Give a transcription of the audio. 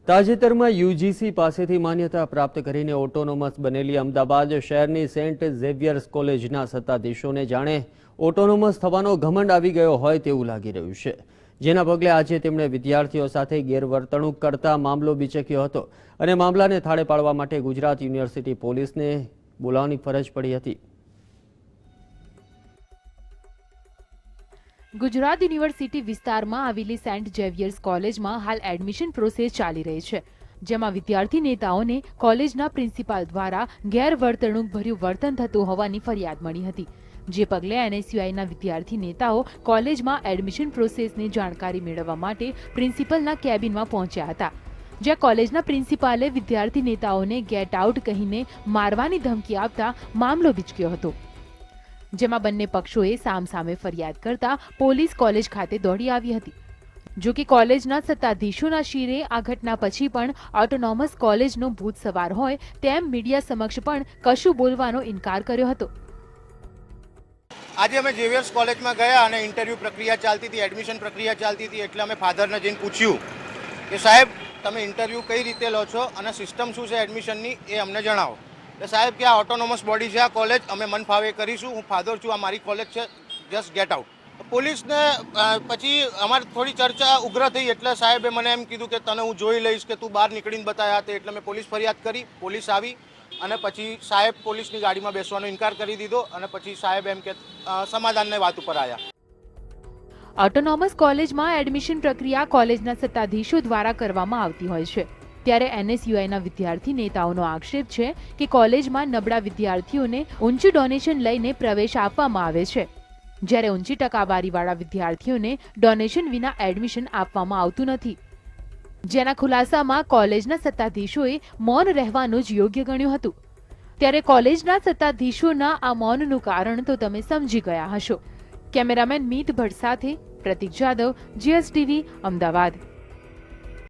તાજેતરમાં યુજીસી પાસેથી માન્યતા પ્રાપ્ત કરીને ઓટોનોમસ બનેલી અમદાવાદ શહેરની સેન્ટ ઝેવિયર્સ કોલેજના સત્તાધીશોને જાણે ઓટોનોમસ થવાનો ઘમંડ આવી ગયો હોય તેવું લાગી રહ્યું છે, જેના પગલે આજે તેમણે વિદ્યાર્થીઓ સાથે ગેરવર્તણૂક કરતા મામલો બીચક્યો હતો અને મામલાને થાળે પાડવા માટે ગુજરાત યુનિવર્સિટી પોલીસને બોલાવવાની ફરજ પડી હતી. ગુજરાત યુનિવર્સિટી વિસ્તારમાં આવેલી સેન્ટ ઝેવિયર્સ કોલેજમાં હાલ એડમિશન પ્રોસેસ ચાલી રહી છે, જેમાં વિદ્યાર્થી નેતાઓને કોલેજના પ્રિન્સિપાલ દ્વારા ગેરવર્તણૂક ભર્યું વર્તન થતું હોવાની ફરિયાદ મળી હતી, જે પગલે એનએસયુઆઈના વિદ્યાર્થી નેતાઓ કોલેજમાં એડમિશન પ્રોસેસની જાણકારી મેળવવા માટે પ્રિન્સિપલના કેબિનમાં પહોંચ્યા હતા, જ્યાં કોલેજના પ્રિન્સિપાલે વિદ્યાર્થી નેતાઓને ગેટ આઉટ કહીને મારવાની ધમકી આપતા મામલો બીચક્યો હતો, જેમાં બંને પક્ષોએ સામસામે ફરિયાદ કરતા પોલીસ કોલેજ ખાતે દોડી આવી હતી. જો કે કોલેજના સત્તાધીશોના શિરે આ ઘટના પછી પણ ઓટોનોમસ કોલેજનો ભૂત સવાર હોય તેમ મીડિયા સમક્ષ પણ કશું બોલવાનો ઇનકાર કર્યો હતો. આજે અમે ઝેવિયર્સ કોલેજમાં ગયા અને ઇન્ટરવ્યૂ પ્રક્રિયા ચાલતી હતી, એડમિશન પ્રક્રિયા ચાલતી હતી, એટલે અમે ફાધરને જઈને પૂછ્યું કે સાહેબ તમે ઇન્ટરવ્યૂ કઈ રીતે લો છો અને સિસ્ટમ શું છે એડમિશનની એ અમને જણાવો. એટલે સાહેબ કે આ ઓટોનોમસ બોડી છે, આ કોલેજ અમે મન ફાવે કરીશું, હું ફાધર છું, આ મારી કોલેજ છે, જસ્ટ ગેટ આઉટ. પોલીસને પછી અમારી થોડી ચર્ચા ઉગ્ર થઈ એટલે સાહેબે મને એમ કીધું કે તને હું જોઈ લઈશ કે તું બહાર નીકળીને બતાવ્યા તે, એટલે મેં પોલીસ ફરિયાદ કરી. પોલીસ આવી અને પછી સાહેબ પોલીસની ગાડીમાં બેસવાનો ઇનકાર કરી દીધો અને પછી સાહેબ એમ કે સમાધાનની વાત ઉપર આવ્યા. ઓટોનોમસ કોલેજમાં એડમિશન પ્રક્રિયા કોલેજના સત્તાધીશો દ્વારા કરવામાં આવતી હોય છે, ત્યારે એનએસયુઆઈના વિદ્યાર્થી નેતાઓનો આક્ષેપ છે કે કોલેજમાં નબળા વિદ્યાર્થીઓને ઊંચું ડોનેશન લઈને પ્રવેશ આપવામાં આવે છે, જ્યારે ઊંચી ટકાવારીવાળા વિદ્યાર્થીઓને ડોનેશન વિના એડમિશન આપવામાં આવતું નથી, જેના ખુલાસામાં કોલેજના સત્તાધીશોએ મૌન રહેવાનું જ યોગ્ય ગણ્યું હતું. ત્યારે કોલેજના સત્તાધીશોના આ મૌનનું કારણ તો તમે સમજી ગયા હશો. કેમેરામેન મીત ભટ્ટ સાથે પ્રતીક જાદવ, GSTV, અમદાવાદ.